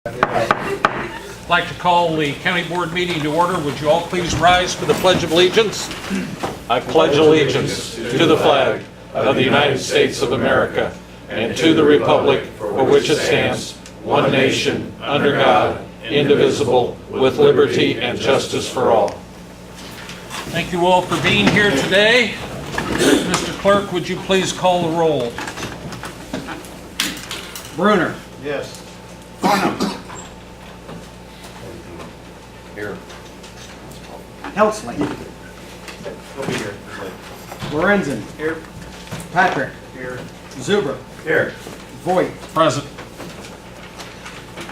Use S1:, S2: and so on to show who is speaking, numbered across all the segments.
S1: I'd like to call the county board meeting to order. Would you all please rise for the Pledge of Allegiance? I pledge allegiance to the flag of the United States of America and to the republic for which it stands, one nation, under God, indivisible, with liberty and justice for all. Thank you all for being here today. Mr. Clerk, would you please call the roll?
S2: Bruner.
S3: Yes.
S2: Farnham.
S3: Here.
S2: Helsley.
S3: He'll be here.
S2: Lorenzen.
S3: Here.
S2: Patrick.
S3: Here.
S2: Zuber.
S3: Here.
S2: Voigt.
S1: Present.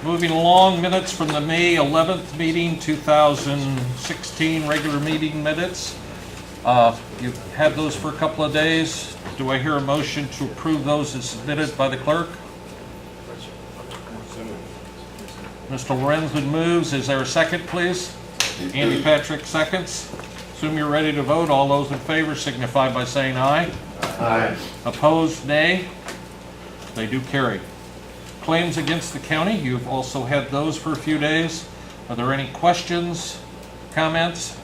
S1: Moving along, minutes from the May 11th meeting, 2016 regular meeting minutes. You've had those for a couple of days. Do I hear a motion to approve those as submitted by the clerk? Mr. Lorenzen moves. Is there a second, please? Andy Patrick seconds. Assume you're ready to vote. All those in favor signify by saying aye.
S3: Aye.
S1: Opposed, nay. They do carry. Claims against the county, you've also had those for a few days. Are there any questions, comments?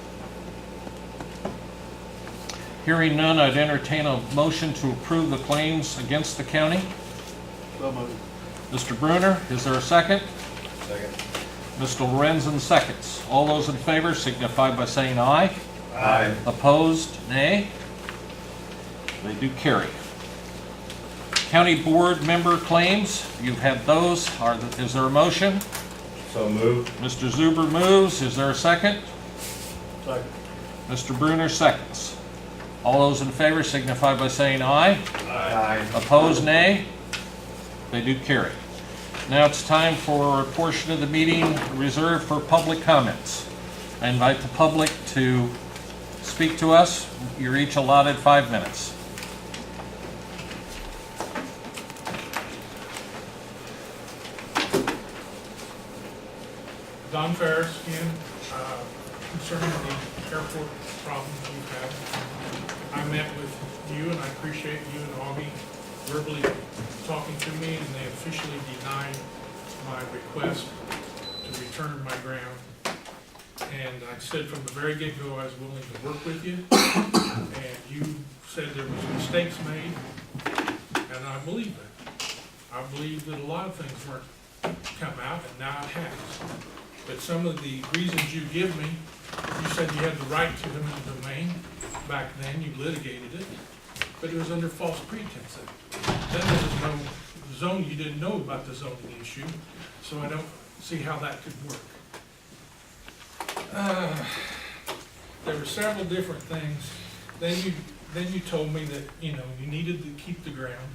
S1: Hearing none, I'd entertain a motion to approve the claims against the county.
S3: So moved.
S1: Mr. Bruner, is there a second?
S3: Second.
S1: Mr. Lorenzen seconds. All those in favor signify by saying aye.
S3: Aye.
S1: Opposed, nay. They do carry. County board member claims, you've had those. Is there a motion?
S3: So moved.
S1: Mr. Zuber moves. Is there a second?
S3: Second.
S1: Mr. Bruner seconds. All those in favor signify by saying aye.
S3: Aye.
S1: Opposed, nay. They do carry. Now it's time for a portion of the meeting reserved for public comments. I invite the public to speak to us. You're each allotted 5 minutes.
S4: Don Ferris again, concerning the airport problems we've had. I met with you and I appreciate you and Augie verbally talking to me, and they officially denied my request to return my ground. And I said from the very get-go I was willing to work with you, and you said there was mistakes made, and I believe that. I believe that a lot of things weren't come out, and now it has. But some of the reasons you give me, you said you had the right to eminent domain. Back then, you litigated it, but it was under false pretense. Then there was no zone, you didn't know about the zoning issue, so I don't see how that could work. There were several different things. Then you told me that, you needed to keep the ground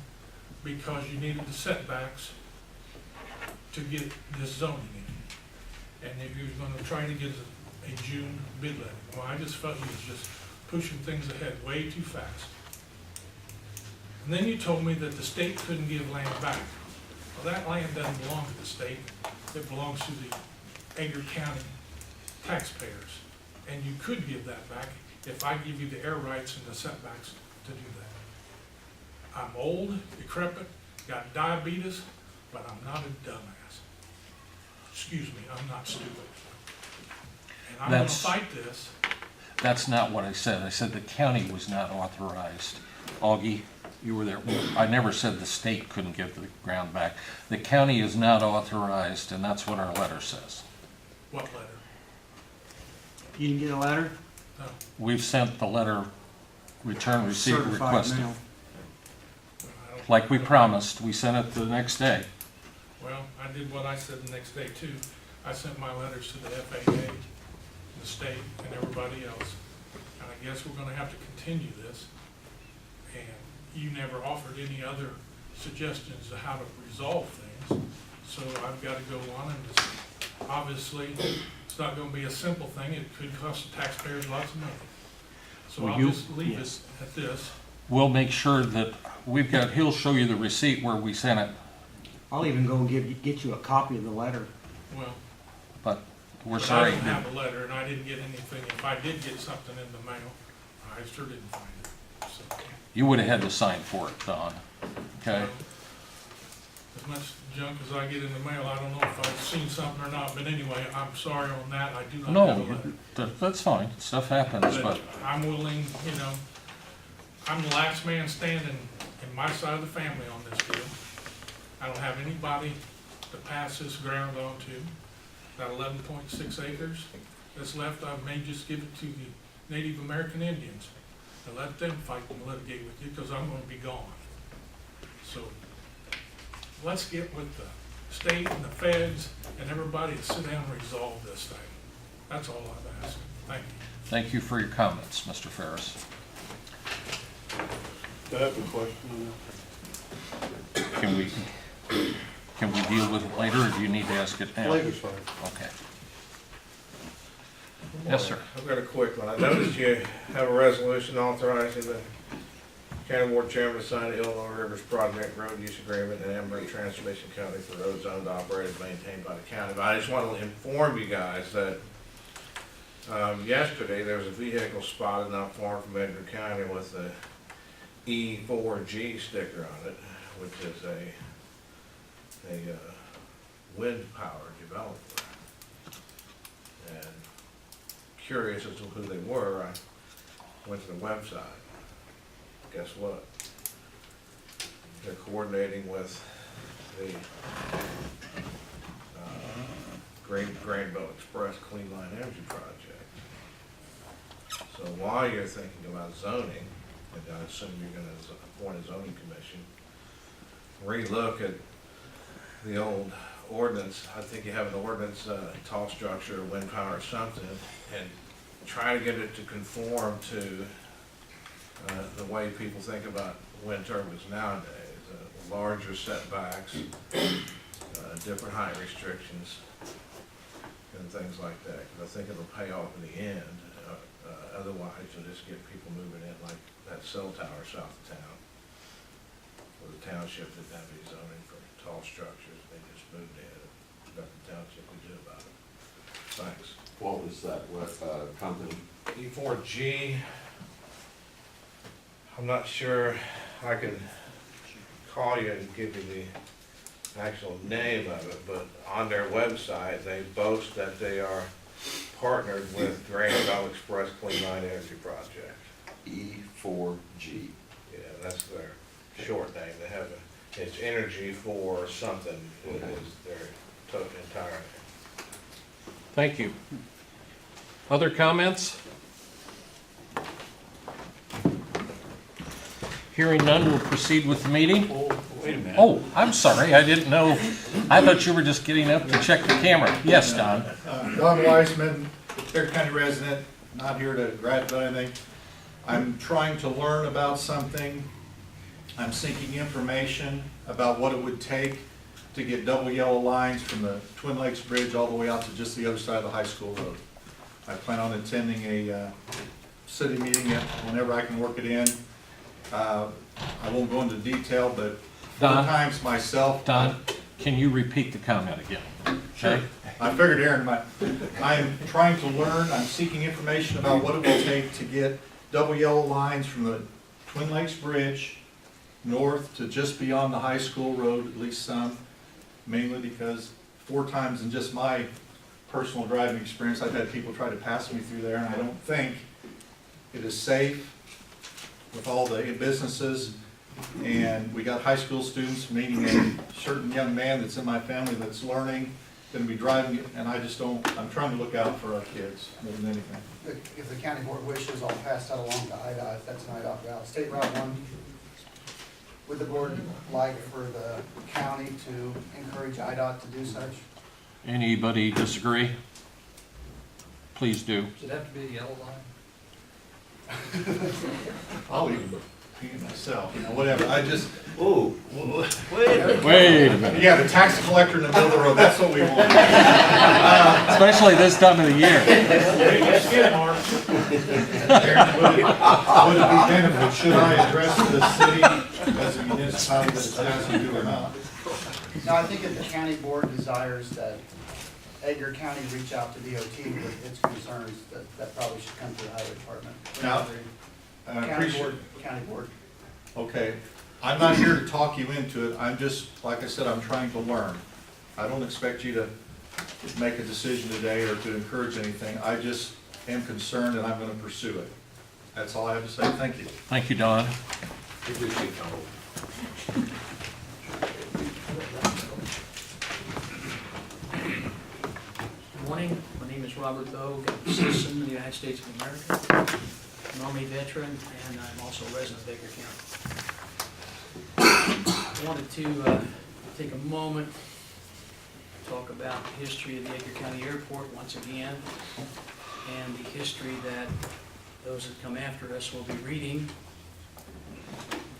S4: because you needed the setbacks to get this zoning in. And if you were gonna try to get a June bid letting. Well, I just felt you was just pushing things ahead way too fast. And then you told me that the state couldn't give land back. Well, that land doesn't belong to the state. It belongs to the Edgar County taxpayers. And you could give that back if I give you the air rights and the setbacks to do that. I'm old, decrepit, got diabetes, but I'm not a dumbass. Excuse me, I'm not stupid. And I'm gonna fight this.
S1: That's not what I said. I said the county was not authorized. Augie, you were there. I never said the state couldn't give the ground back. The county is not authorized, and that's what our letter says.
S4: What letter?
S2: You didn't get a letter?
S4: No.
S1: We've sent the letter, return receipt
S2: Certified
S1: requested.
S2: mail.
S4: Well, I don't-
S1: Like we promised, we sent it the next day.
S4: Well, I did what I said the next day too. I sent my letters to the FAA, the state, and everybody else. And I guess we're gonna have to continue this. And you never offered any other suggestions of how to resolve things. So I've gotta go on and just, obviously, it's not gonna be a simple thing. It could cost the taxpayers lots of money. So
S1: Will
S4: I'll
S1: you-
S4: just leave
S1: yes.
S4: it at this.
S1: We'll make sure that he'll show you the receipt where we sent it,
S2: I'll even go get you a copy of the letter.
S4: Well,
S1: but we're
S4: but I
S1: sorry.
S4: don't have a letter, and I didn't get anything. If I did get something in the mail, I sure didn't find it. So,
S1: You would have had to sign for it, Don, okay?
S4: as much junk as I get in the mail, I don't know if I've seen something or not, but anyway, I'm sorry on that, I do not have a
S1: No,
S4: letter.
S1: that's fine, stuff happens, but,
S4: But I'm willing, you know, I'm the last man standing in my side of the family on this deal. I don't have anybody to pass this ground on to. That 11.6 acres that's left, I may just give it to the Native American Indians and let them fight and litigate with you, because I'm gonna be gone. So, let's get with the state and the feds and everybody to sit down and resolve this thing. That's all I've asked. Thank you.
S1: thank you for your comments, Mr. Ferris.
S3: I have a question.
S1: Can we deal with it later, or do you need to ask it now?
S3: Later's fine.
S1: Okay. Yes, sir.
S5: I've got a quick one. I noticed you have a resolution authorizing the county board chairman to sign the Illinois Rivers Project Road Use Agreement and Amber Transmission Company for roads owned, operated, maintained by the county. But I just want to inform you guys that yesterday there was a vehicle spotted not far from Edgar County with a E4G sticker on it, which is a wind power developer. And curious as to who they were, I went to the website. Guess what? They're coordinating with the Grainbelt Express Clean Line Energy Project. So while you're thinking about zoning, and I assume you're gonna appoint a zoning commission, relook at the old ordinance. I think you have an ordinance, tall structure, wind power or something, and try to get it to conform to the way people think about wind turbines nowadays. Larger setbacks, different height restrictions, and things like that. 'Cause I think it'll pay off in the end. Otherwise, you'll just get people moving in like that cell tower south of town, where the township didn't have any zoning for tall structures. They just moved in. Nothing the township could do about it. Thanks.
S6: What was that, company?
S5: E4G, I'm not sure I can call you and give you the actual name of it, but on their website, they boast that they are partnered with Grainbelt Express Clean Line Energy Project.
S6: E4G.
S5: Yeah, that's their short name. They have it's energy for something, is their entire name.
S1: Thank you. Other comments? Hearing none, we'll proceed with the meeting.
S3: Wait a minute.
S1: Oh, I'm sorry, I didn't know. I thought you were just getting up to check the camera. Yes, Don.
S7: Don Weissman, Edgar County resident, not here to grab about anything. I'm trying to learn about something. I'm seeking information about what it would take to get double yellow lines from the Twin Lakes Bridge all the way out to just the other side of the high school road. I plan on attending a city meeting whenever I can work it in. I won't go into detail, but four
S1: Don?
S7: times myself.
S1: Don, can you repeat the comment again?
S7: Sure.
S1: Okay.
S7: I figured, Aaron, I'm trying to learn, I'm seeking information about what it will take to get double yellow lines from the Twin Lakes Bridge north to just beyond the high school road, at least some, mainly because 4 times in just my personal driving experience, I've had people try to pass me through there, and I don't think it is safe with all the businesses. And we got high school students meeting a certain young man that's in my family that's learning, gonna be driving it, and I just don't, I'm trying to look out for our kids more than anything.
S8: If the county board wishes, I'll pass that along to IDOT, if that's an IDOT route. State Route 1, would the board like for the county to encourage IDOT to do such?
S1: Anybody disagree? Please do.
S8: Does it have to be a yellow line?
S7: I'll even paint it myself, whatever, I just,
S3: Ooh, wait a minute.
S1: Wait a minute.
S7: yeah, the tax collector in the middle of the road, that's what we want.
S1: Especially this time of the year.
S4: Let's get it, Mark.
S7: Would it be benefit, should I address the city as a municipality that it's asked to do or not?
S8: No, I think if the county board desires that Edgar County reach out to DOT with its concerns, that probably should come to the highway department.
S7: Now, I
S8: County
S7: appreciate,
S8: board, county board.
S7: okay, I'm not here to talk you into it, I'm just, like I said, I'm trying to learn. I don't expect you to make a decision today or to encourage anything, I just am concerned and I'm gonna pursue it. That's all I have to say, thank you.
S1: Thank you, Don.
S9: Good morning, my name is Robert Bogue, I'm a citizen of the United States of America, an Army veteran, and I'm also a resident of Edgar County. I wanted to take a moment to talk about the history of the Edgar County Airport once again, and the history that those that come after us will be reading.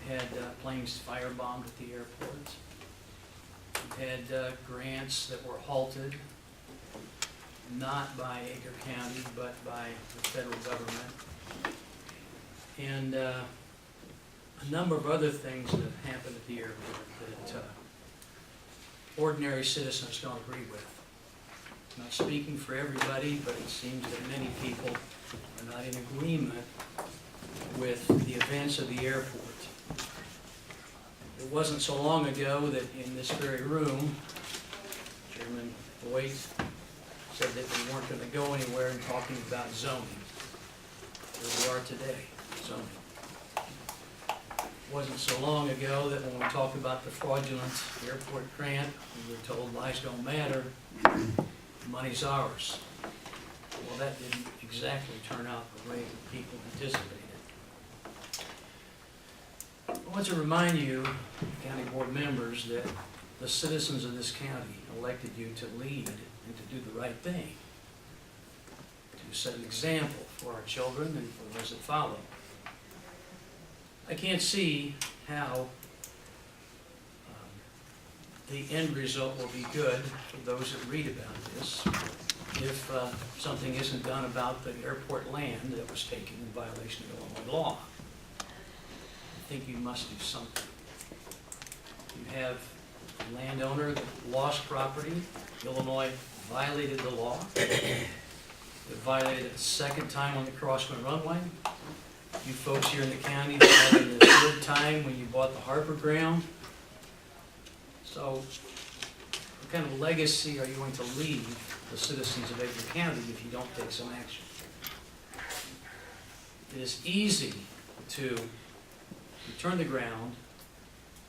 S9: We've had planes firebombed at the airport. We've had grants that were halted, not by Edgar County, but by the federal government. And a number of other things that have happened at the airport that ordinary citizens don't agree with. I'm not speaking for everybody, but it seems that many people are not in agreement with the events of the airport. It wasn't so long ago that in this very room, Chairman Boyd said that we weren't going to go anywhere in talking about zoning. Here we are today, zoning. It wasn't so long ago that when we talked about the fraudulent airport grant, we were told lies don't matter, money's ours. Well, that didn't exactly turn out the way people anticipated. I want to remind you, county board members, that the citizens of this county elected you to lead and to do the right thing, to set an example for our children and for those that follow. I can't see how the end result will be good for those that read about this if something isn't done about the airport land that was taken in violation of Illinois law. I think you must do something. You have a landowner that lost property. Illinois violated the law. It violated it a second time on the Crossman runway. You folks here in the county violated it a third time when you bought the Harper ground. So what kind of legacy are you going to leave the citizens of Edgar County if you don't take some action? It is easy to return the ground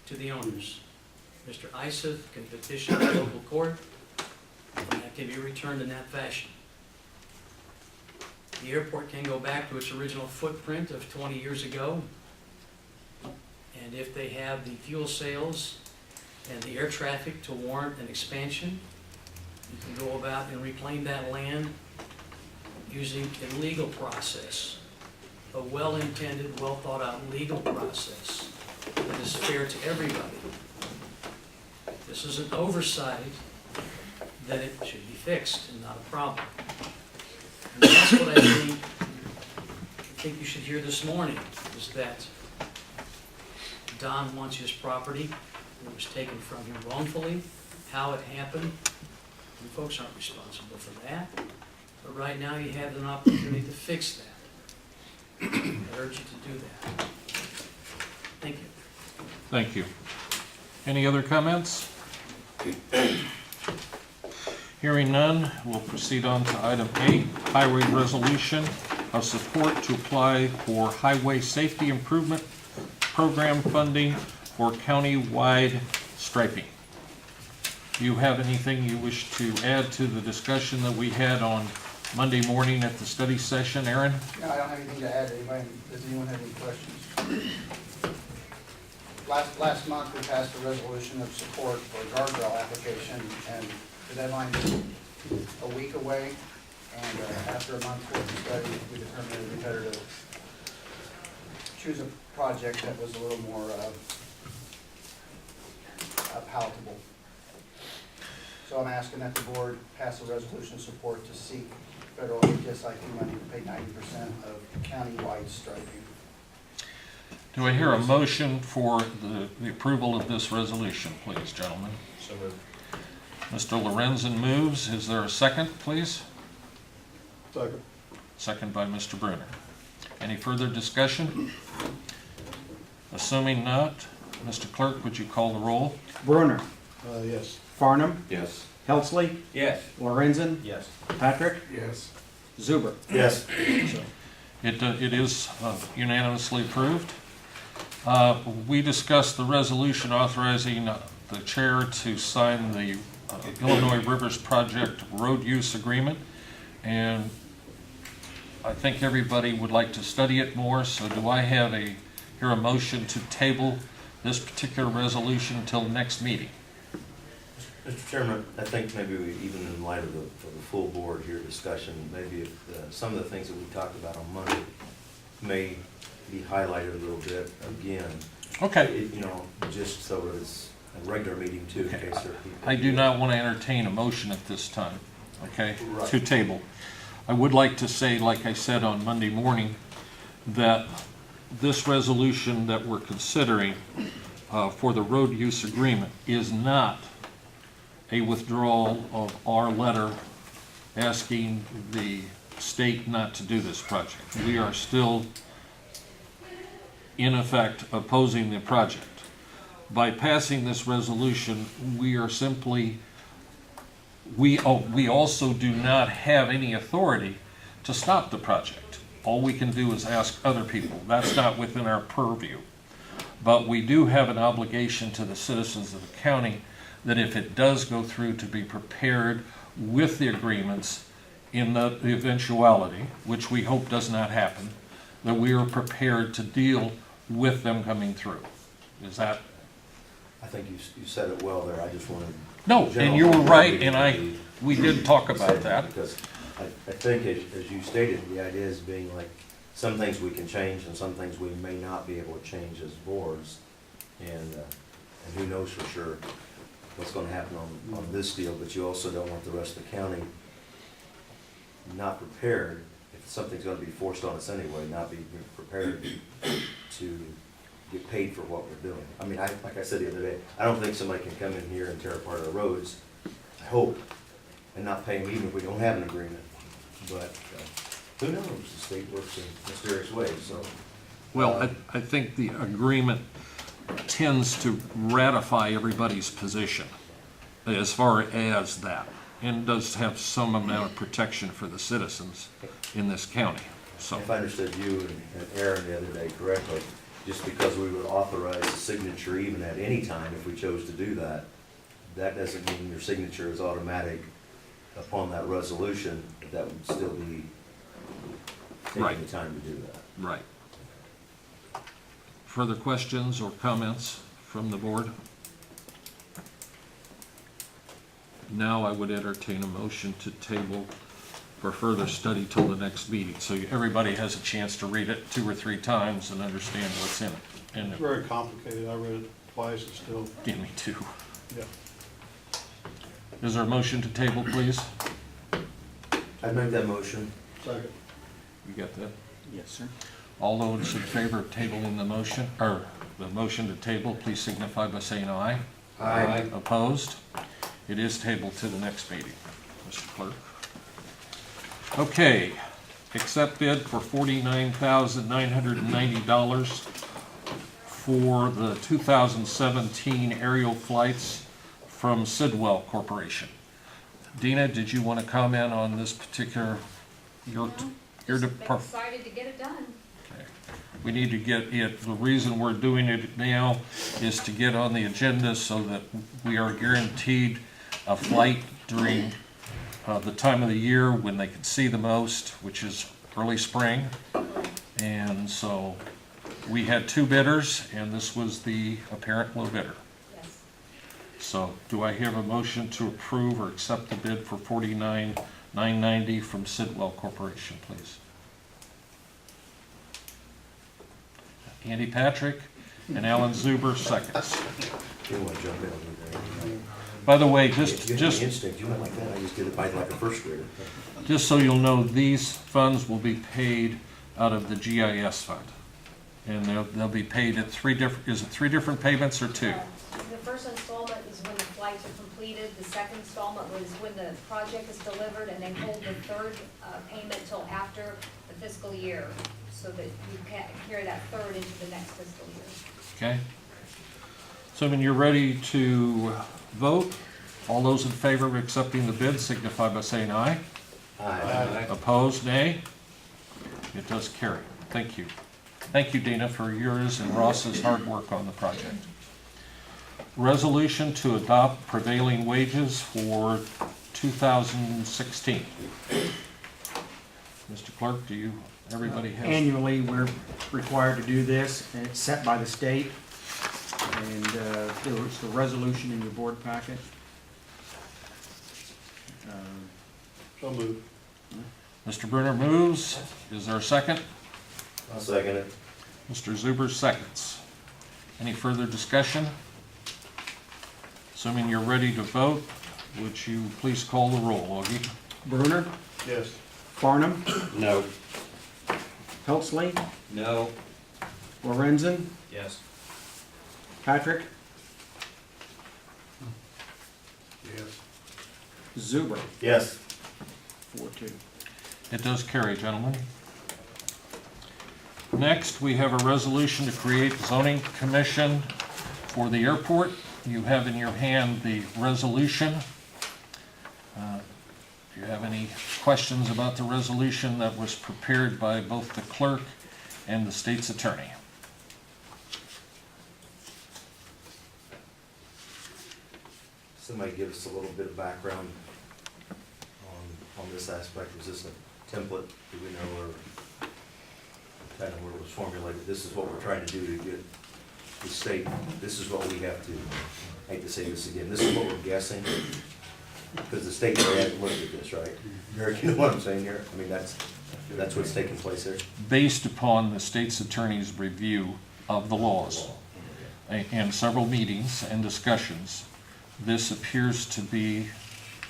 S9: to the owners. Mr. Iseth can petition the local court, and that can be returned in that fashion. The airport can go back to its original footprint of 20 years ago, and if they have the fuel sales and the air traffic to warrant an expansion, you can go about and reclaim that land using a legal process, a well-intended, well-thought-out legal process that is fair to everybody. This is an oversight, then it should be fixed and not a problem. And that's what I think you should hear this morning, is that Don wants his property. It was taken from him wrongfully. How it happened, you folks aren't responsible for that. But right now you have an opportunity to fix that. I urge you to do that. Thank you.
S1: Thank you. Any other comments? Hearing none, we'll proceed on to item 8, highway resolution of support to apply for highway safety improvement program funding for county-wide striping. Do you have anything you wish to add to the discussion that we had on Monday morning at the study session, Aaron?
S8: No, I don't have anything to add. Does anyone have any questions? Last month, we passed a resolution of support for a guardrail application, and the deadline is a week away. And after a month's worth of study, we determined it would be better to choose a project that was a little more palatable. So I'm asking that the board pass a resolution of support to seek federal HSIP money to pay 90% of county-wide striping.
S1: Do I hear a motion for the approval of this resolution, please, gentlemen?
S5: So moved.
S1: Mr. Lorenzen moves. Is there a second, please?
S3: Second.
S1: Second by Mr. Bruner. Any further discussion? Assuming not, Mr. Clerk, would you call the roll?
S2: Brunner,
S3: Yes.
S2: Farnum,
S6: Yes.
S2: Helsley,
S3: Yes.
S2: Lorenzen,
S3: Yes.
S2: Patrick,
S3: Yes.
S2: Zuber.
S3: Yes.
S1: It is unanimously approved. We discussed the resolution authorizing the chair to sign the Illinois Rivers Project Road Use Agreement, and I think everybody would like to study it more, so do I have a motion to table this particular resolution until the next meeting?
S10: Mr. Chairman, I think maybe we, even in light of the full board here discussion, maybe if some of the things that we talked about on Monday may be highlighted a little bit again.
S1: Okay.
S10: You know, just so that it's a regular meeting too, in
S1: Okay.
S10: case there are people.
S1: I do not want to entertain a motion at this time, okay,
S10: Right.
S1: to table. I would like to say, like I said on Monday morning, that this resolution that we're considering for the road use agreement is not a withdrawal of our letter asking the state not to do this project. We are still, in effect, opposing the project. By passing this resolution, we are simply, we also do not have any authority to stop the project. All we can do is ask other people. That's not within our purview. But we do have an obligation to the citizens of the county that if it does go through, to be prepared with the agreements in the eventuality, which we hope does not happen, that we are prepared to deal with them coming through. Is that?
S10: I think you said it well there, I just wanted.
S1: No, and you were right, and we did talk about that.
S10: Because I think as you stated, the idea is being like, some things we can change and some things we may not be able to change as boards. And who knows for sure what's gonna happen on this deal, but you also don't want the rest of the county not prepared, if something's gonna be forced on us anyway, not be prepared to get paid for what we're doing. I mean, like I said the other day, I don't think somebody can come in here and tear apart our roads, I hope, and not pay them even if we don't have an agreement. But who knows, the state works in mysterious ways, so.
S1: Well, I think the agreement tends to ratify everybody's position as far as that, and does have some amount of protection for the citizens in this county, so.
S10: If I understood you and Aaron the other day correctly, just because we would authorize a signature even at any time if we chose to do that, that doesn't mean your signature is automatic upon that resolution, that would still be
S1: Right.
S10: taking the time to do that.
S1: Right. Further questions or comments from the board? Now I would entertain a motion to table for further study till the next meeting, so everybody has a chance to read it 2 or 3 times and understand what's in it. And
S3: It's very complicated. I read it twice and still,
S1: give me 2.
S3: yeah.
S1: Is there a motion to table, please?
S10: I'd make that motion.
S3: Second.
S1: You got that?
S2: Yes, sir.
S1: All those in favor of tabling the motion, or the motion to table, please signify by saying aye.
S10: Aye.
S1: Opposed? It is tabled to the next meeting, Mr. Clerk. Okay, accept bid for $49,990 for the 2017 aerial flights from Sidwell Corporation. Dina, did you want to comment on this particular, your department?
S11: Excited to get it done.
S1: We need to get it, the reason we're doing it now is to get on the agenda so that we are guaranteed a flight during the time of the year when they can see the most, which is early spring. And so we had 2 bidders, and this was the apparent low bidder.
S11: Yes.
S1: So do I hear a motion to approve or accept the bid for $49,990 from Sidwell Corporation, please? Andy Patrick and Alan Zuber, seconds.
S10: You want to jump in on there?
S1: By the way,
S10: You have the
S1: just
S10: instinct, you went like that, I just did it by like a first grader.
S1: so you'll know, these funds will be paid out of the GIS fund. And they'll be paid at 3 different, is it 3 different payments or 2?
S11: The first installment is when the flights are completed, the second installment was when the project is delivered, and they hold the third payment till after the fiscal year, so that you can carry that third into the next fiscal year.
S1: Okay? Assuming you're ready to vote, all those in favor of accepting the bid signify by saying aye.
S10: Aye.
S1: Opposed, nay? It does carry. Thank you. Thank you, Dina, for yours and Ross's hard work on the project. Resolution to adopt prevailing wages for 2016. Mr. Clerk, everybody has?
S2: Annually, we're required to do this, and it's set by the state. And there was the resolution in your board packet.
S3: So moved.
S1: Mr. Brunner moves. Is there a second?
S10: I'll second it.
S1: Mr. Zuber seconds. Any further discussion? Assuming you're ready to vote, would you please call the roll, Augie?
S2: Brunner,
S3: Yes.
S2: Farnum,
S10: No.
S2: Helsley,
S10: No.
S2: Lorenzen,
S10: Yes.
S2: Patrick,
S3: Yes.
S2: Zuber.
S10: Yes.
S2: 4-2.
S1: It does carry, gentlemen. Next, we have a resolution to create zoning commission for the airport. You have in your hand the resolution. Do you have any questions about the resolution that was prepared by both the clerk and the state's attorney?
S10: Somebody give us a little bit of background on this aspect. Was this a template? Do we know where, kind of where it was formulated? This is what we're trying to do to get the state, this is what we have to, I hate to say this again, this is what we're guessing. Because the state already hasn't looked at this, right? Eric, you know what I'm saying here? I mean, that's what's taking place there.
S1: Based upon the state's attorney's review of the laws and several meetings and discussions, this appears to be,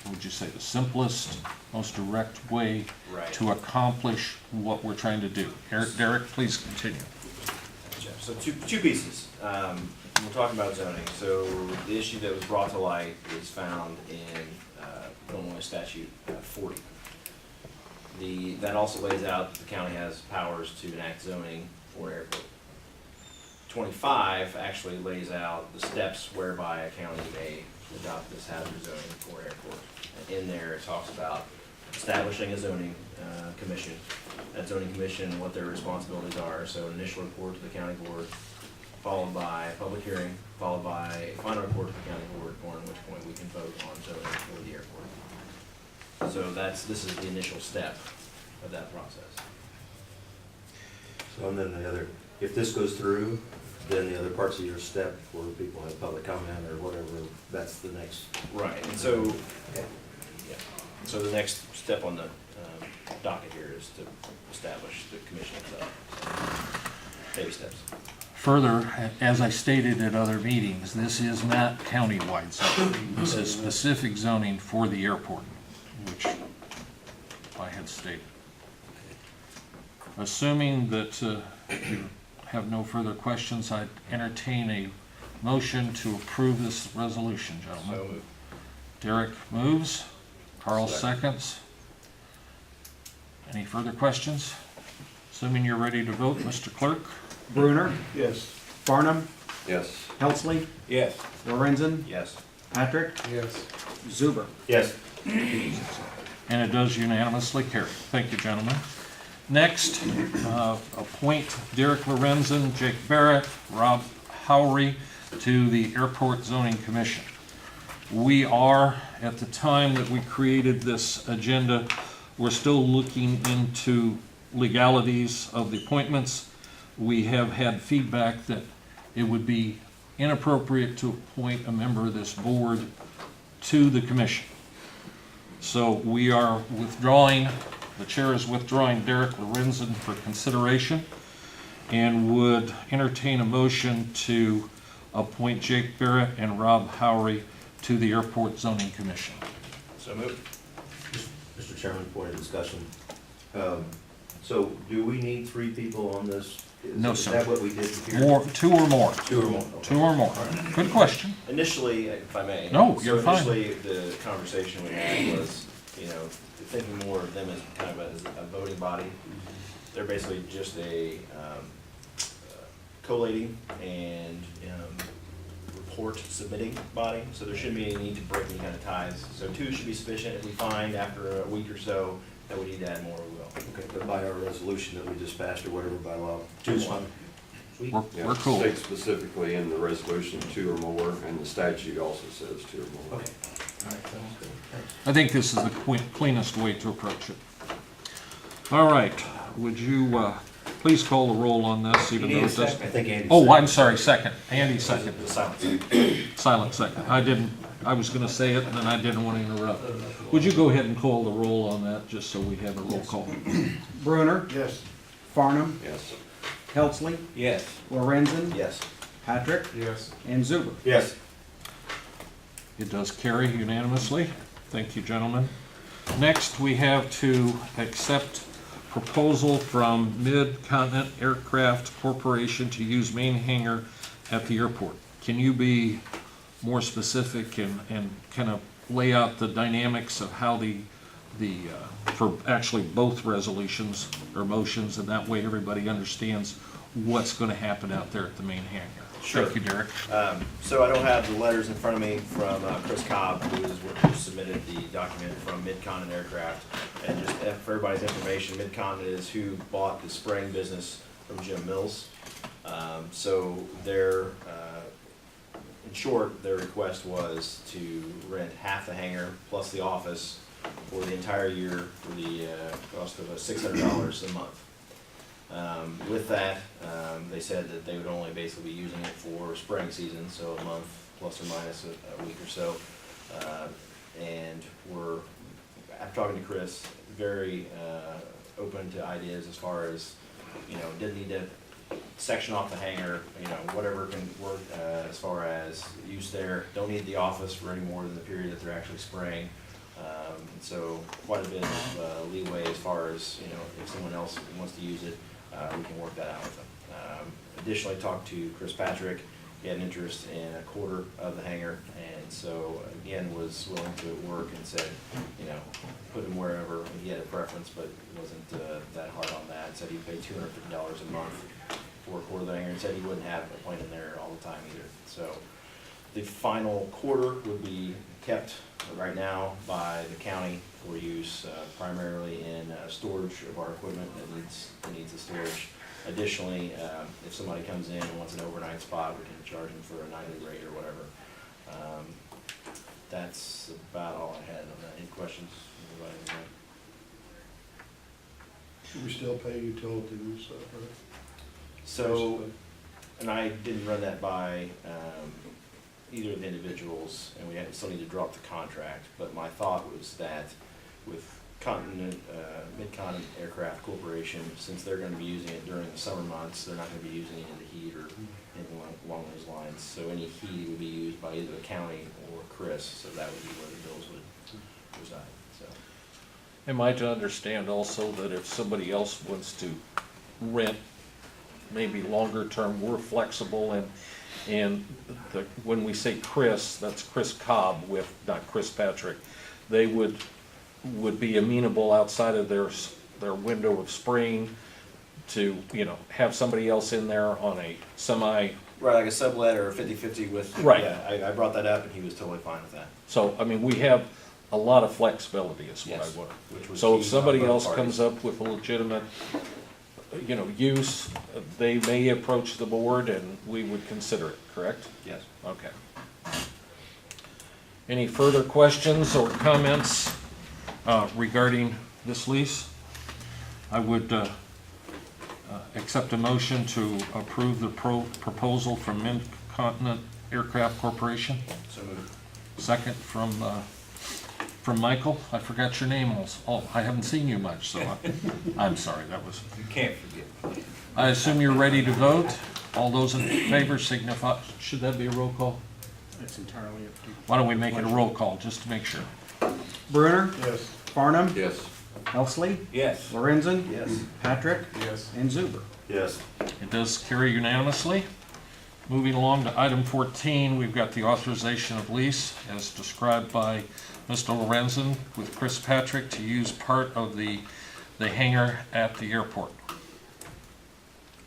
S1: what would you say, the simplest, most direct way to accomplish what we're trying to do. Derek, please continue.
S12: So two pieces. We're talking about zoning. So the issue that was brought to light is found in Illinois statute 40. That also lays out that the county has powers to enact zoning for airport. 25 actually lays out the steps whereby a county may adopt this hazard zoning for airport. And in there, it talks about establishing a zoning commission. That zoning commission, what their responsibilities are. So an initial report to the county board, followed by a public hearing, followed by a final report to the county board, on which point we can vote on zoning for the airport. So this is the initial step of that process.
S10: So and then if this goes through, then the other parts of your step where people have public comment or whatever, that's the next.
S12: Right, and so, yeah, so the next step on the docket here is to establish the commission itself. Baby steps.
S1: Further, as I stated at other meetings, this is not countywide zoning. This is specific zoning for the airport, which I had stated. Assuming that you have no further questions, I'd entertain a motion to approve this resolution, gentlemen.
S12: So moved.
S1: Derek moves. Carl seconds. Any further questions? Assuming you're ready to vote, Mr. Clerk?
S2: Brunner,
S3: Yes.
S2: Farnum,
S6: Yes.
S2: Helsley,
S12: Yes.
S2: Lorenzen,
S12: Yes.
S2: Patrick,
S3: Yes.
S2: Zuber.
S10: Yes.
S1: And it does unanimously carry. Thank you, gentlemen. Next, appoint Derek Lorenzen, Jake Barrett, Rob Howery to the Airport Zoning Commission. We are, at the time that we created this agenda, we're still looking into legalities of the appointments. We have had feedback that it would be inappropriate to appoint a member of this board to the commission. So we are withdrawing, the chair is withdrawing Derek Lorenzen for consideration and would entertain a motion to appoint Jake Barrett and Rob Howery to the Airport Zoning Commission.
S12: So moved.
S10: Mr. Chairman, point of discussion. So do we need 3 people on this?
S1: No,
S10: Is
S1: sir.
S10: that what we did here?
S1: Or 2 or more.
S10: 2 or more? Okay.
S1: 2 or more. Good question.
S12: Initially, if I may.
S1: No, you're fine.
S12: So initially, the conversation we had was, thinking more of them as kind of as a voting body. They're basically just a collating and airport submitting body, so there shouldn't be any need to break any kind of ties. So 2 should be sufficient. If we find after a week or so that we need to add more, we will.
S10: Okay, but by our resolution that we just passed or whatever by law, 2 is fine.
S6: Yeah,
S1: We're cool.
S6: States specifically in the resolution 2 or more, and the statute also says 2 or more.
S12: Okay.
S1: I think this is the cleanest way to approach it. All right, would you please call the roll on this, even though it does...
S10: I think Andy.
S1: Oh, I'm sorry, second. Andy second.
S12: The silence.
S1: Silent second. I was gonna say it, and then I didn't want to interrupt. Would you go ahead and call the roll on that, just so we have a roll call?
S2: Bruner,
S3: Yes.
S2: Farnum,
S6: Yes.
S2: Helsley,
S12: Yes.
S2: Lorenzen,
S12: Yes.
S2: Patrick,
S3: Yes.
S2: and Zuber.
S10: Yes.
S1: It does carry unanimously. Thank you, gentlemen. Next, we have to accept proposal from Mid-Continent Aircraft Corporation to use main hangar at the airport. Can you be more specific and kind of lay out the dynamics of how for actually both resolutions or motions, and that way everybody understands what's going to happen out there at the main hangar?
S12: Sure.
S1: Thank you, Derek.
S12: So I don't have the letters in front of me from Chris Cobb, who submitted the document from Mid-Continent Aircraft. And just for everybody's information, Mid-Continent is who bought the spraying business from Jim Mills. So in short, their request was to rent half the hangar plus the office for the entire year for the cost of $600 a month. With that, they said that they would only basically be using it for spraying season, so a month plus or minus a week or so. And after talking to Chris, very open to ideas as far as, didn't need to section off the hangar, whatever can work as far as use there. Don't need the office for any more than the period that they're actually spraying. So quite a bit of leeway as far as, if someone else wants to use it, we can work that out with them. Additionally, talked to Chris Patrick. He had an interest in a quarter of the hangar, and so again was willing to work and said, put him wherever. He had a preference, but wasn't that hard on that. Said he'd pay $250 a month for a quarter of the hangar, and said he wouldn't have a plane in there all the time either. So the final quarter would be kept right now by the county for use primarily in storage of our equipment that needs the storage. Additionally, if somebody comes in and wants an overnight spot, we can charge them for a nightly rate or whatever. That's about all I had on that. Any questions? Anybody?
S3: Should we still pay utilities, right?
S12: So, and I didn't run that by either of the individuals, and we still need to drop the contract, but my thought was that with Mid-Continent Aircraft Corporation, since they're going to be using it during the summer months, they're not going to be using it in the heat or anything along those lines. So any heat would be used by either the county or Chris, so that would be where the bills would reside. So.
S1: Am I to understand also that if somebody else wants to rent, maybe longer term, we're flexible, and when we say Chris, that's Chris Cobb with, not Chris Patrick, they would be amenable outside of their window of spraying to, have somebody else in there on a semi.
S12: Right, like a sublet or a 50-50 with.
S1: Right.
S12: Yeah, I brought that up and he was totally fine with that.
S1: So, we have a lot of flexibility is what
S12: Yes,
S1: I want.
S12: which was
S1: So
S12: key
S1: if
S12: on
S1: somebody
S12: both
S1: else
S12: parties.
S1: comes up with a legitimate, use, they may approach the board and we would consider it, correct?
S12: Yes.
S1: Okay. Any further questions or comments regarding this lease? I would accept a motion to approve the proposal from Mid-Continent Aircraft Corporation.
S12: So moved.
S1: Second from Michael. I forgot your name also. Oh, I haven't seen you much, so I'm sorry. That was.
S3: You can't forget.
S1: I assume you're ready to vote. All those in favor signify. Should that be a roll call?
S2: That's entirely up to you.
S1: Why don't we make it a roll call just to make sure?
S2: Bruner,
S3: Yes.
S2: Farnum,
S6: Yes.
S2: Helsley,
S3: Yes.
S2: Lorenzen,
S12: Yes.
S2: Patrick,
S3: Yes.
S2: and Zuber.
S10: Yes.
S1: It does carry unanimously. Moving along to item 14, we've got the authorization of lease as described by Mr. Lorenzen with Chris Patrick to use part of the hangar at the airport.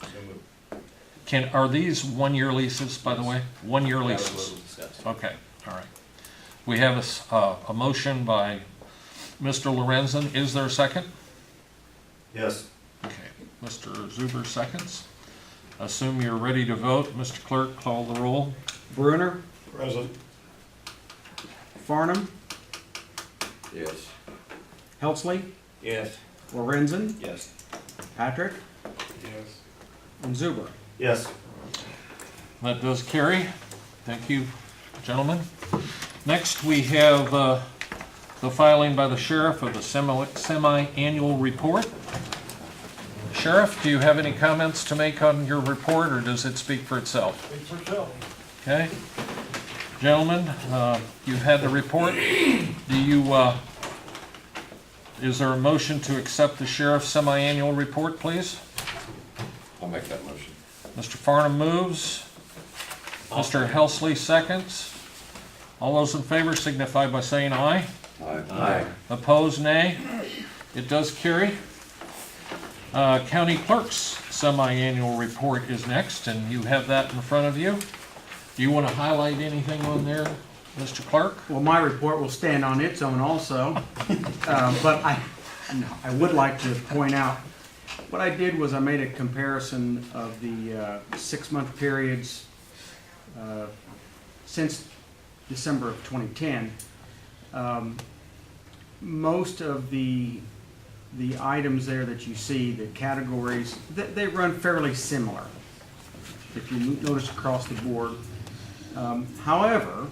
S12: So moved.
S1: Are these one-year leases, by the way? One-year
S12: That was
S1: leases?
S12: what was discussed.
S1: Okay, all right. We have a motion by Mr. Lorenzen. Is there a second?
S10: Yes.
S1: Okay, Mr. Zuber seconds. Assume you're ready to vote. Mr. Clerk, call the roll.
S2: Brunner,
S3: Present.
S2: Farnum,
S6: Yes.
S2: Helsley,
S6: Yes.
S2: Lorenzen,
S12: Yes.
S2: Patrick,
S3: Yes.
S2: and Zuber.
S10: Yes.
S1: That does carry. Thank you, gentlemen. Next, we have the filing by the sheriff of the semi-annual report. Sheriff, do you have any comments to make on your report, or does it speak for itself?
S3: Speak for itself.
S1: Okay. Gentlemen, you've had the report. Do you, is there a motion to accept the sheriff's semi-annual report, please?
S6: I'll make that motion.
S1: Mr. Farnum moves. Mr. Helsley seconds. All those in favor signify by saying aye.
S6: Aye.
S1: Opposed, nay. It does carry. County clerk's semi-annual report is next, and you have that in front of you. Do you want to highlight anything on there, Mr. Clerk?
S2: Well, my report will stand on its own also, but I would like to point out, what I did was I made a comparison of the 6-month periods since December of 2010. Most of the items there that you see, the categories, they run fairly similar, if you notice across the board. However,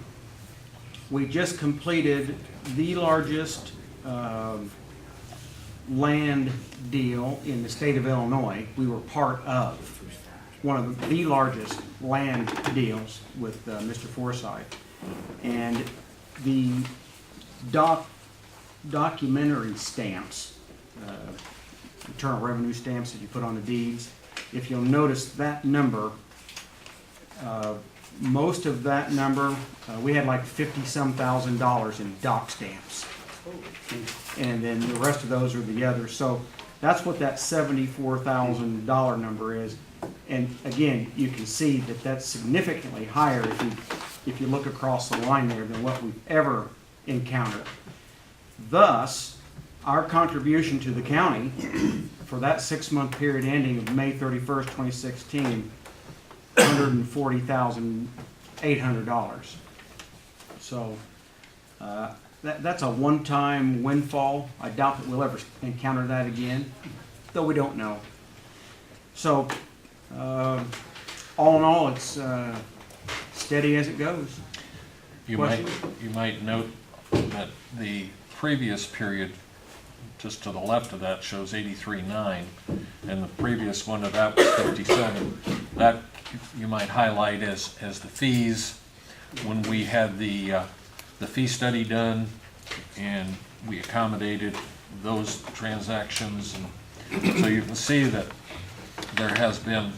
S2: we just completed the largest land deal in the state of Illinois. We were part of one of the largest land deals with Mr. Forsythe. And the documentary stamps, internal revenue stamps that you put on the deeds, if you'll notice that number, most of that number, we had like $50-some thousand in doc stamps. And then the rest of those are the others. So that's what that $74,000 number is. And again, you can see that that's significantly higher if you look across the line there than what we've ever encountered. Thus, our contribution to the county for that 6-month period ending of May 31st, 2016, $140,800. So that's a one-time windfall. I doubt that we'll ever encounter that again, though we don't know. So all in all, it's steady as it goes.
S1: You might note that the previous period, just to the left of that, shows 83.9, and the previous one of that was 57. That you might highlight as the fees when we had the fee study done, and we accommodated those transactions, and so you can see that there has been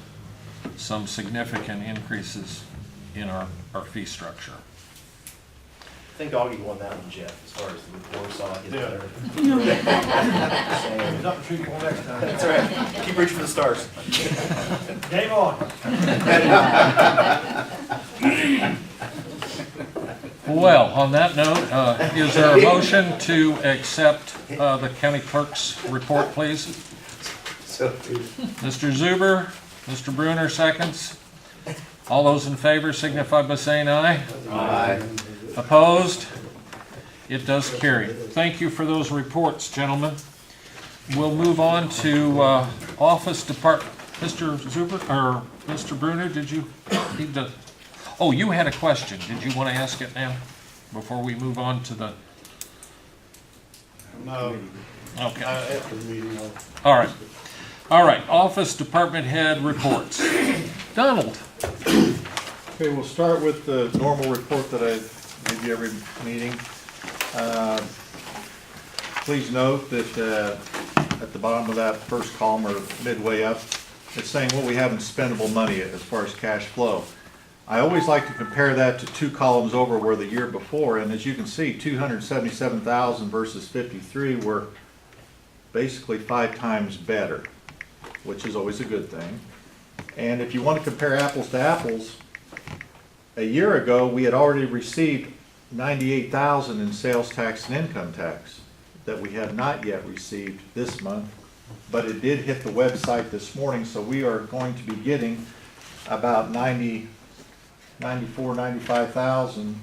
S1: some significant increases in our fee structure.
S12: I think Augie won that one, Jeff, as far as the report saw it.
S3: Yeah.
S12: Saying-
S3: Nothing to shoot for next time.
S12: That's right. Keep reaching for the stars.
S3: Game on.
S1: Well, on that note, is there a motion to accept the county clerk's report, please? Mr. Zuber, Mr. Brunner seconds. All those in favor signify by saying aye.
S6: Aye.
S1: Opposed? It does carry. Thank you for those reports, gentlemen. We'll move on to office department. Mr. Zuber, or Mr. Brunner, did you need to? Oh, you had a question. Did you want to ask it now before we move on to the?
S3: No,
S1: Okay.
S3: after the meeting,
S1: All right. All right. Office department head reports. Donald.
S7: Okay, we'll start with the normal report that I give you every meeting. Please note that at the bottom of that first column or midway up, it's saying what we have in spendable money as far as cash flow. I always like to compare that to 2 columns over where the year before, and as you can see, 277,000 versus 53 were basically 5 times better, which is always a good thing. And if you want to compare apples to apples, a year ago, we had already received 98,000 in sales tax and income tax that we have not yet received this month, but it did hit the website this morning, so we are going to be getting about 95,000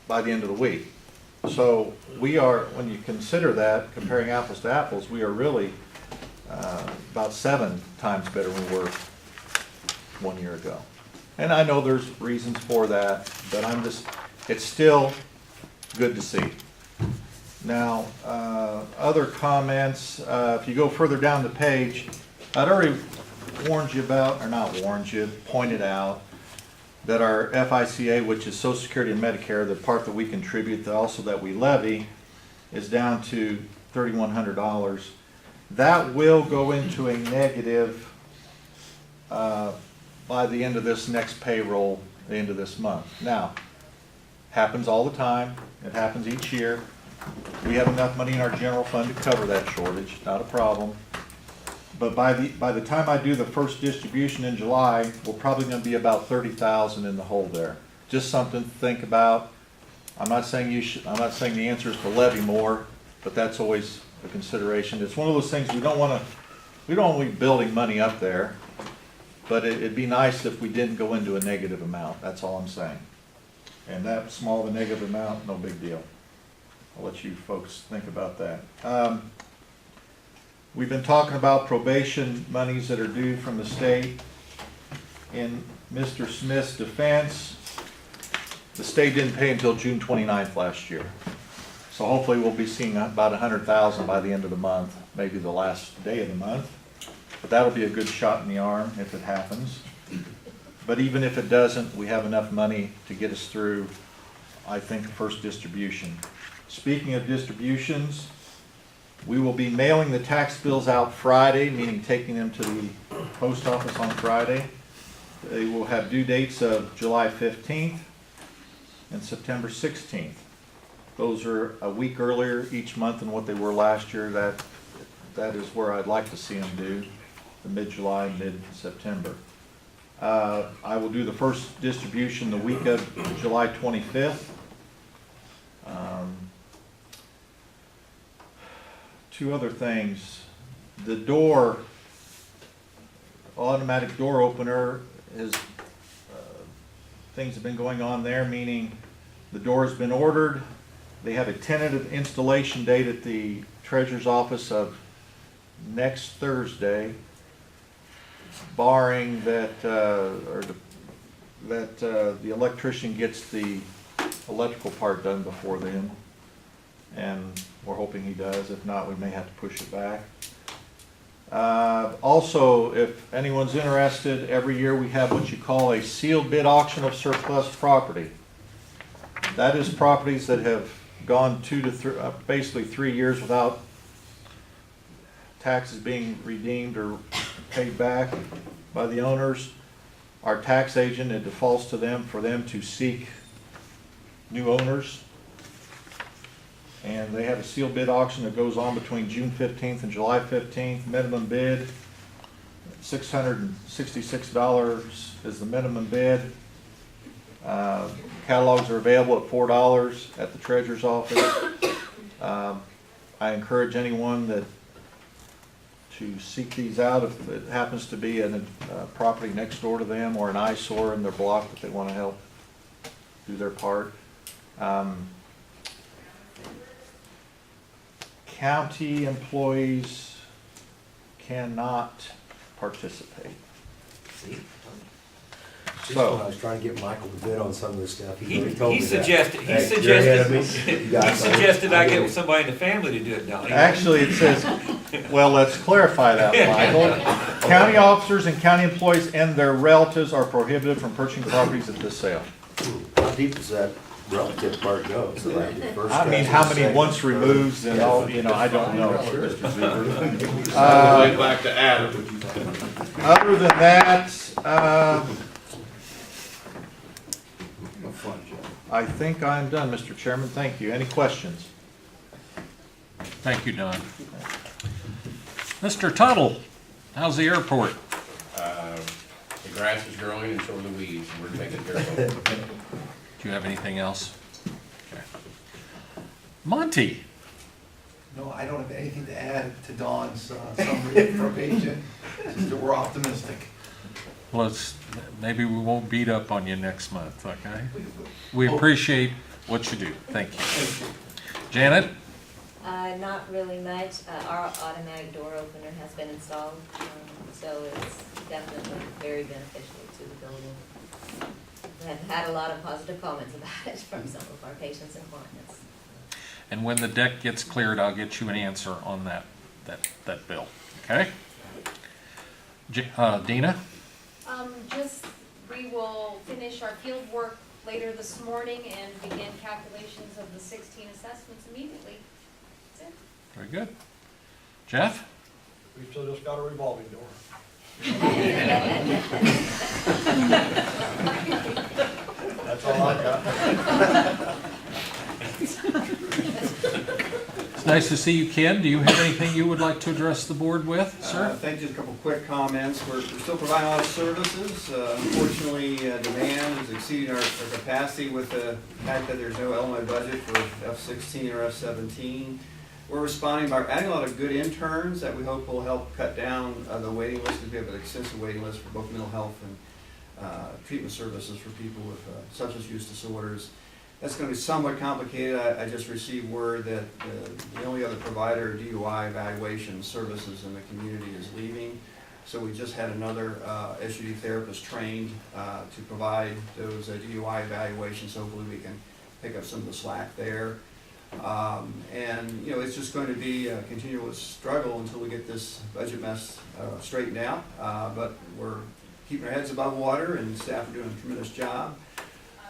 S7: by the end of the week. So we are, when you consider that, comparing apples to apples, we are really about 7 times better than we were 1 year ago. And I know there's reasons for that, but it's still good to see. Now, other comments, if you go further down the page, I'd already warned you about, or not warned you, pointed out that our FICA, which is Social Security and Medicare, the part that we contribute, also that we levy, is down to $3,100. That will go into a negative by the end of this next payroll, the end of this month. Now, happens all the time. It happens each year. We have enough money in our general fund to cover that shortage, not a problem. But by the time I do the first distribution in July, we're probably going to be about 30,000 in the hole there. Just something to think about. I'm not saying I'm not saying the answer is to levy more, but that's always a consideration. It's one of those things we don't want to be building money up there, but it'd be nice if we didn't go into a negative amount. That's all I'm saying. And that small of a negative amount, no big deal. I'll let you folks think about that. We've been talking about probation monies that are due from the state. In Mr. Smith's defense, the state didn't pay until June 29th last year. So hopefully we'll be seeing about 100,000 by the end of the month, maybe the last day of the month. But that'll be a good shot in the arm if it happens. But even if it doesn't, we have enough money to get us through, I think, the first distribution. Speaking of distributions, we will be mailing the tax bills out Friday, meaning taking them to the post office on Friday. They will have due dates of July 15th and September 16th. Those are a week earlier each month than what they were last year. That is where I'd like to see them due, the mid-July, mid-September. I will do the first distribution the week of July 25th. Two other things. The door, automatic door opener, is things have been going on there, meaning the door has been ordered. They have a tentative installation date at the treasurer's office of next Thursday, barring that the electrician gets the electrical part done before then, and we're hoping he does. If not, we may have to push it back. Also, if anyone's interested, every year we have what you call a sealed bid auction of surplus property. That is properties that have gone 2 to 3, basically 3 years without taxes being redeemed or paid back by the owners. Our tax agent, it defaults to them for them to seek new owners. And they have a sealed bid auction that goes on between June 15th and July 15th. Minimum bid, $666 is the minimum bid. Catalogs are available at $4 at the treasurer's office. I encourage anyone to seek these out if it happens to be a property next door to them or an eyesore in their block that they want to help do their part. County employees cannot participate.
S10: Just when I was trying to get Michael to bid on some of this stuff, he already told
S13: He
S10: me that.
S13: suggested,
S10: Hey, you're ahead of me. You
S13: he
S10: got something.
S13: suggested I
S10: get
S13: get
S10: it.
S13: somebody in the family to do it, Donnie.
S7: Actually, it says, well, let's clarify that, Michael. County officers and county employees and their relatives are prohibited from purchasing properties at this sale.
S10: How deep does that relative part go? So like the first
S7: I mean,
S10: guy,
S7: how
S10: the
S7: many
S10: second,
S7: once
S10: third.
S7: removes and all, I don't know,
S10: Sure.
S7: Mr. Zuber.
S5: Way back to Adam.
S7: Other than that, I think I'm done, Mr. Chairman. Thank you. Any questions?
S1: Thank you, Don. Mr. Tuttle, how's the airport?
S13: grass is growing and so are the weeds, and we're taking care of it.
S1: Do you have anything else? Okay. Monty?
S7: No, I don't have anything to add to Dawn's summary of probation. Just that we're optimistic.
S1: Maybe we won't beat up on you next month, okay? We appreciate what you do. Thank you. Janet?
S14: Not really much. Our automatic door opener has been installed, so it's definitely very beneficial to the building. We have had a lot of positive comments about it from some of our patients and clients.
S1: And when the deck gets cleared, I'll get you an answer on that bill, okay? Dina?
S11: We will finish our field work later this morning and begin calculations of the 16 assessments immediately. That's it.
S1: Very good. Jeff?
S3: We still just got a revolving door. That's all I got.
S1: It's nice to see you, Ken. Do you have anything you would like to address the board with, sir?
S15: Thank you. Just a couple quick comments. We're still providing a lot of services. Unfortunately, demand is exceeding our capacity with the fact that there's no Illinois budget for F-16 or F-17. We're responding by adding a lot of good interns that we hope will help cut down the waiting list, because we have an extensive waiting list for both mental health and treatment services for people with substance use disorders. That's going to be somewhat complicated. I just received word that the only other provider of DUI evaluation services in the community is leaving. So we just had another SUD therapist trained to provide those DUI evaluations. So hopefully we can pick up some of the slack there. And it's just going to be a continuous struggle until we get this budget mess straightened out. But we're keeping our heads above water, and staff are doing a tremendous job.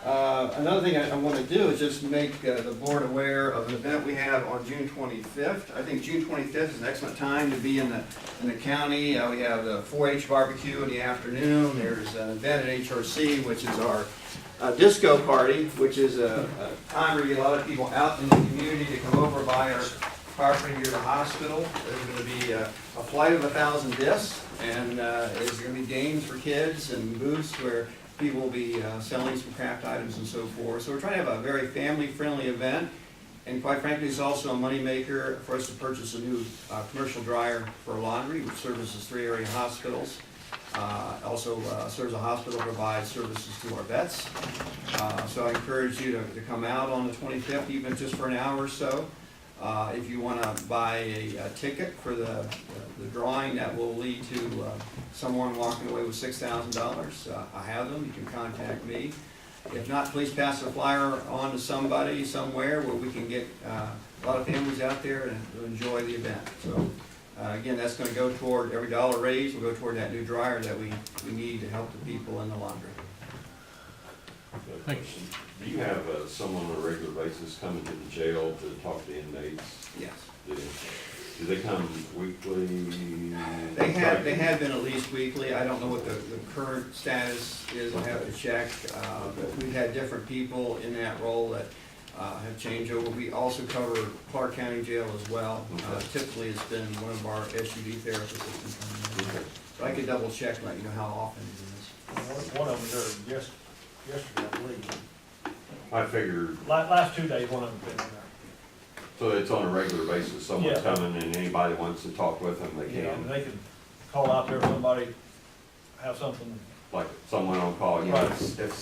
S15: Another thing I want to do is just make the board aware of an event we have on June 25th. I think June 25th is an excellent time to be in the county. We have the 4-H barbecue in the afternoon. There's an event at HRC, which is our disco party, which is a time where we get a lot of people out in the community to come over by our property near the hospital. There's going to be a flight of 1,000 discs, and there's going to be games for kids and booths where people will be selling some craft items and so forth. So we're trying to have a very family-friendly event, and quite frankly, it's also a moneymaker for us to purchase a new commercial dryer for laundry, which services 3 area hospitals. Also serves a hospital, provides services to our vets. So I encourage you to come out on the 25th, even just for an hour or so. If you want to buy a ticket for the drawing, that will lead to someone walking away with $6,000. I have them. You can contact me. If not, please pass the flyer on to somebody somewhere where we can get a lot of families out there to enjoy the event. So again, that's going to go toward every dollar raised will go toward that new dryer that we need to help the people in the laundry.
S6: Do you have someone on a regular basis coming to the jail to talk to inmates?
S15: Yes.
S6: Do they come weekly?
S15: They have been at least weekly. I don't know what the current status is. I have to check. But we've had different people in that role that have changed over. We also cover Clark County Jail as well. Typically, it's been one of our SUD therapists that's been coming in. So I could double check and let you know how often it is.
S3: One of them there yesterday, I believe.
S6: I figured.
S3: Last 2 days, one of them's been in there.
S6: So it's on a regular basis, someone's
S3: Yeah.
S6: coming and anybody wants to talk with them, they
S3: Yeah,
S6: can.
S3: they can call out there if somebody have something.
S6: Like someone on call, you know,
S3: Right.
S6: if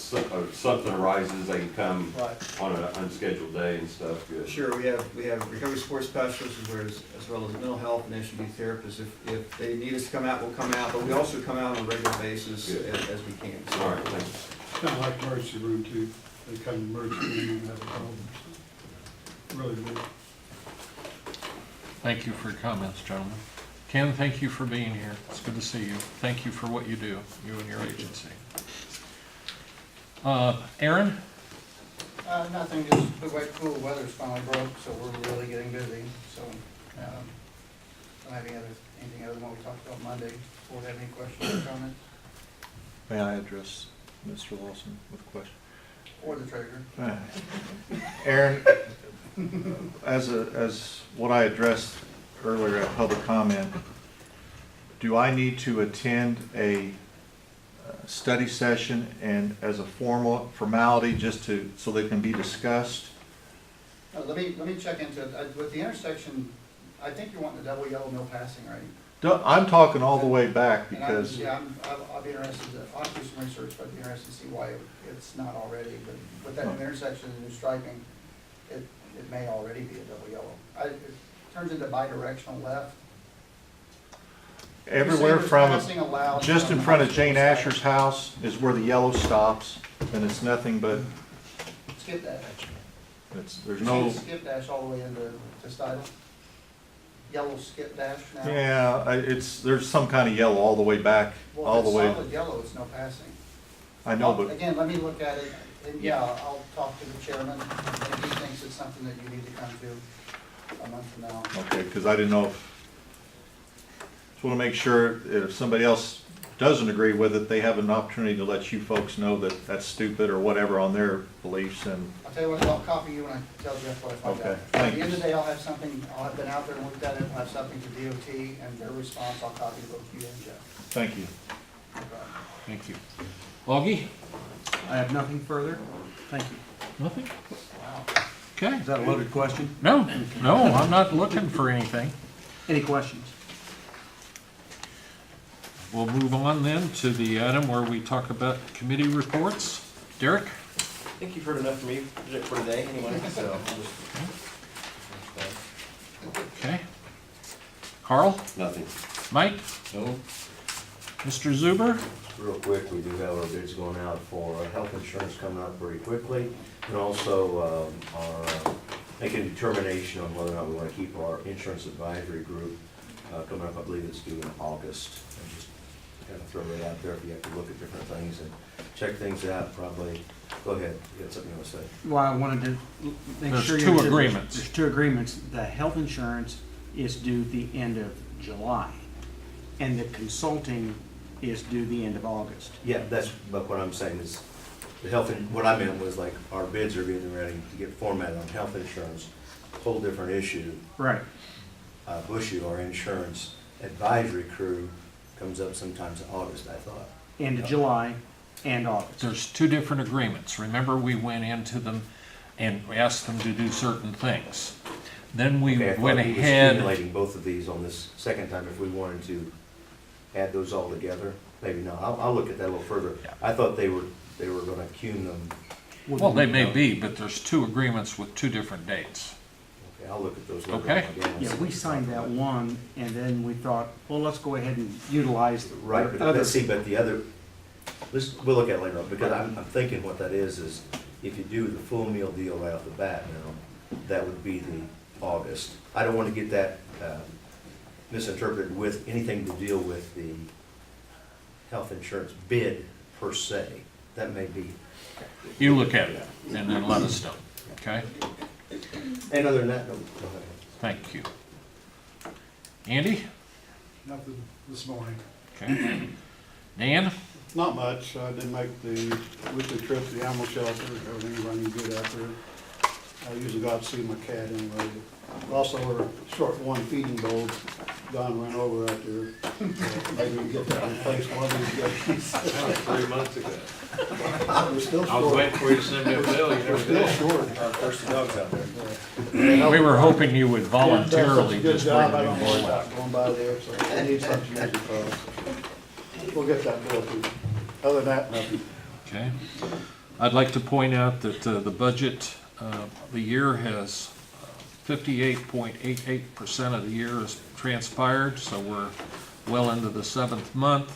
S6: something arises, they can come
S3: Right.
S6: on an unscheduled day and stuff, good.
S15: Sure, we have recovery support specialists as well as mental health and SUD therapists. If they need us to come out, we'll come out, but we also come out on a regular basis as we can. So,
S6: All right, thanks.
S3: It's kind of like emergency room too. They come to emergency room and have a problem. Really good.
S1: Thank you for your comments, gentlemen. Ken, thank you for being here. It's good to see you. Thank you for what you do, you and your agency. Aaron?
S8: Nothing, just the cool weather's finally broke, so we're really getting busy, so, don't have anything other than what we talked about Monday. Board have any questions or comments?
S7: May I address Mr. Lawson with a question?
S8: Or the treasurer?
S7: Aaron, as what I addressed earlier at public comment, do I need to attend a study session and as a formality, just so they can be discussed?
S8: Let me check into it. With the intersection, I think you're wanting the double yellow, no passing, right?
S7: I'm talking all the way back
S8: And
S7: because,
S8: I'll be interested, I'll do some research, but I'd be interested to see why it's not already. But with that new intersection and new striping, it may already be a double yellow. It turns into bidirectional left.
S7: everywhere
S8: You're saying
S7: from,
S8: there's passing allowed
S7: just
S8: from
S7: in
S8: the
S7: front of
S8: high school
S7: Jane
S8: side.
S7: Asher's house is where the yellow stops, and it's nothing but,
S8: Skip dash.
S7: there's
S8: You're
S7: no,
S8: saying skip dash all the way into Stidle? Yellow skip dash now?
S7: yeah, there's some kind of yellow all the way back,
S8: Well,
S7: all
S8: if
S7: the
S8: it's
S7: way,
S8: solid yellow, it's no passing.
S7: I know, but,
S8: Again, let me look at it, and yeah, I'll talk to the chairman, if he thinks it's something that you need to come to a month from now.
S7: okay, because I didn't know just want to make sure if somebody else doesn't agree with it, they have an opportunity to let you folks know that that's stupid or whatever on their beliefs, and,
S8: I'll tell you what, I'll copy you when I tell Jeff what I find
S7: Okay,
S8: out.
S7: thank
S8: At the
S7: you.
S8: end of the day, I'll have something, I'll have been out there and looked at it, I'll have something to DOT and their response, I'll copy both you and Jeff.
S7: thank you.
S8: No problem.
S1: Thank you. Augie?
S2: I have nothing further. Thank you.
S1: Nothing?
S8: Wow.
S1: Okay.
S2: Is that a loaded question?
S1: No, I'm not looking for anything.
S2: Any questions?
S1: We'll move on then to the item where we talk about committee reports. Derek?
S12: I think you've heard enough from me for today, anyway, so.
S1: Okay. Carl?
S10: Nothing.
S1: Mike?
S13: No?
S1: Mr. Zuber?
S10: Real quick, we do have our bids going out for health insurance coming up very quickly, and also are making a determination on whether or not we want to keep our insurance advisory group coming up. I believe it's due in August. And just kind of throw it out there if you have to look at different things and check things out, probably. Go ahead, you got something you want to say?
S2: Well, I wanted to make
S1: There's
S2: sure.
S1: two
S2: you're-
S1: agreements.
S2: There's two agreements. The health insurance is due the end of July, and the consulting is due the end of August.
S10: Yeah, but what I'm saying is, what I meant was like, our bids are getting ready to get formatted on health insurance, whole different issue.
S2: Right.
S10: Bushy, our insurance advisory crew, comes up sometimes in August, I thought.
S2: End of July and August.
S1: There's two different agreements. Remember, we went into them and asked them to do certain things. Then we
S10: Okay, I thought
S1: went
S10: he was
S1: ahead.
S10: accumulating both of these on this second time, if we wanted to add those all together, maybe not. I'll look at that a little further.
S1: Yeah.
S10: I thought they were gonna cum them.
S1: Well, they may be, but there's two agreements with two different dates.
S10: Okay, I'll look at those later on
S1: Okay.
S10: again. and
S2: Yeah,
S10: see
S2: we
S10: what
S2: signed
S10: we're
S2: that
S10: talking
S2: one, and then we thought, well, let's go ahead and utilize the
S10: about. Right, but
S2: other.
S10: let's see, but the other, we'll look at it later on, because I'm thinking what that is if you do the full meal deal right off the bat now, that would be the August. I don't want to get that misinterpreted with anything to deal with the health insurance bid per se. That may be.
S1: You look at it and then let us know, okay?
S10: And other than that, no, go ahead.
S1: Thank you. Andy?
S3: Nothing this morning.
S1: Okay. Dan?
S3: Not much. I did make the weekly trip to the animal shelter. Everything's running good out there. I usually go out to see my cat anyway. Also, we're short one feeding bowl. Don ran over out there. Maybe we can get that replaced one of these days.
S13: 3 months ago.
S3: We're still
S13: I was
S3: short.
S13: waiting for you to send me a bill, you
S3: We're
S13: never
S3: still
S13: did.
S3: short.
S10: Our first dogs out there.
S1: We were hoping you would voluntarily
S3: Yeah,
S1: just
S3: does
S1: bring
S3: such a good job. I
S1: them
S3: don't
S1: in.
S3: worry about going by there, so I need something to use it for. We'll get that bill too. Other than that, nothing.
S1: Okay. I'd like to point out that the budget, the year has 58.88% of the year has transpired, so we're well into the 7th month.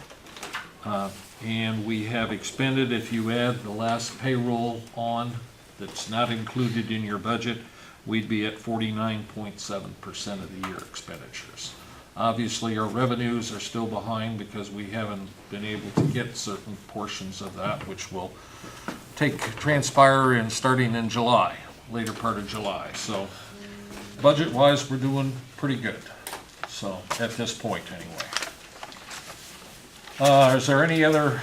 S1: And we have expended, if you add the last payroll on that's not included in your budget, we'd be at 49.7% of the year expenditures. Obviously, our revenues are still behind because we haven't been able to get certain portions of that, which will transpire in starting in July, later part of July. So budget-wise, we're doing pretty good. So at this point, anyway. Is there any other?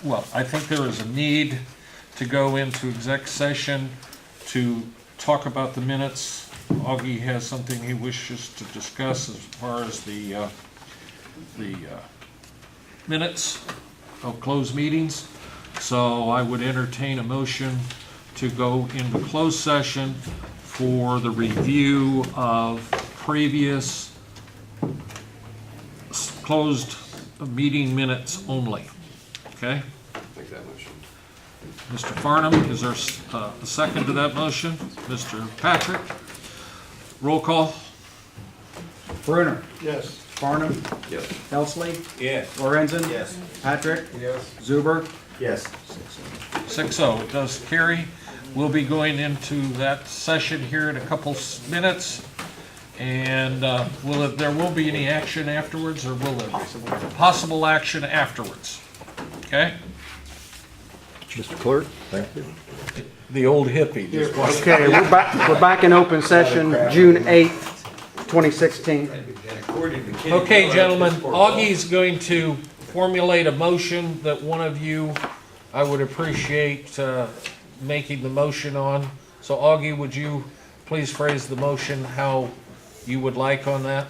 S1: Well, I think there is a need to go into exec session to talk about the minutes. Augie has something he wishes to discuss as far as the minutes. of closed meetings. So I would entertain a motion to go into closed session for the review of previous closed meeting minutes only. Okay?
S6: Make that motion.
S1: Mr. Farnham, is there a second to that motion? Mr. Patrick? Roll call?
S2: Bruner,
S3: Yes.
S2: Farnham,
S6: Yes.
S2: Helsley,
S13: Yes.
S2: Lorenzen.
S15: Yes.
S2: Patrick,
S13: Yes.
S2: Zuber.
S10: Yes.
S1: 6-0, it does carry. We'll be going into that session here in a couple minutes. And there will be any action afterwards, or will there be? Possible action afterwards. Okay?
S13: Mr. Clerk, thank you.
S1: The old hippie just walked.
S2: Okay, we're back in open session, June 8th, 2016.
S1: Okay, gentlemen, Augie's going to formulate a motion that one of you, I would appreciate making the motion on. So Augie, would you please phrase the motion how you would like on that?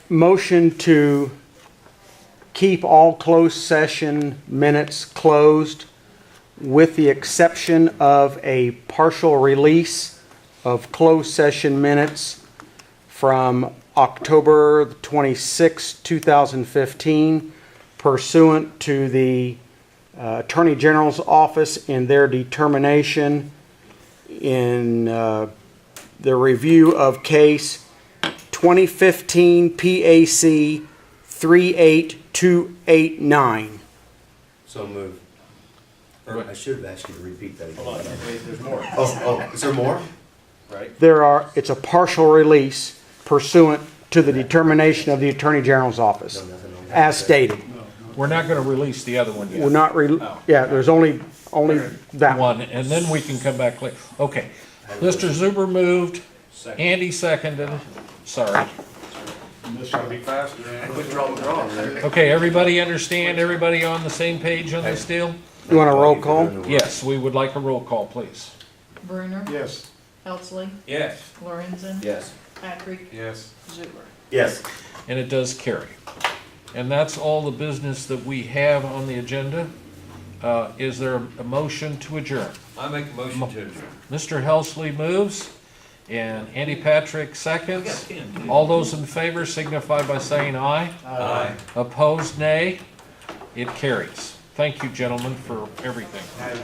S2: Motion to keep all closed session minutes closed with the exception of a partial release of closed session minutes from October 26, 2015 pursuant to the Attorney General's office in their determination in the review of case 2015 PAC 38289.
S10: So moved. Or I should have asked you to repeat that again.
S12: There's more.
S10: Oh, is there more?
S12: Right?
S2: It's a partial release pursuant to the determination of the Attorney General's office, as stated.
S1: We're not going to release the other one
S2: We're
S1: yet.
S2: not, yeah, there's only that one.
S1: One, and then we can come back later. Okay. Mr. Zuber moved, Andy seconded, sorry.
S13: This should be faster.
S1: Okay, everybody understand? Everybody on the same page on this deal?
S2: You want a roll call?
S1: Yes, we would like a roll call, please.
S16: Bruner,
S3: Yes.
S16: Helsley,
S13: Yes.
S16: Lorenzen,
S10: Yes.
S16: Patrick,
S13: Yes.
S16: Zuber.
S10: Yes.
S1: And it does carry. And that's all the business that we have on the agenda. Is there a motion to adjourn?
S13: I make a motion to adjourn.
S1: Mr. Helsley moves, and Andy Patrick seconds. All those in favor signify by saying aye.
S13: Aye.
S1: Opposed, nay. It carries. Thank you, gentlemen, for everything.
S13: Thanks.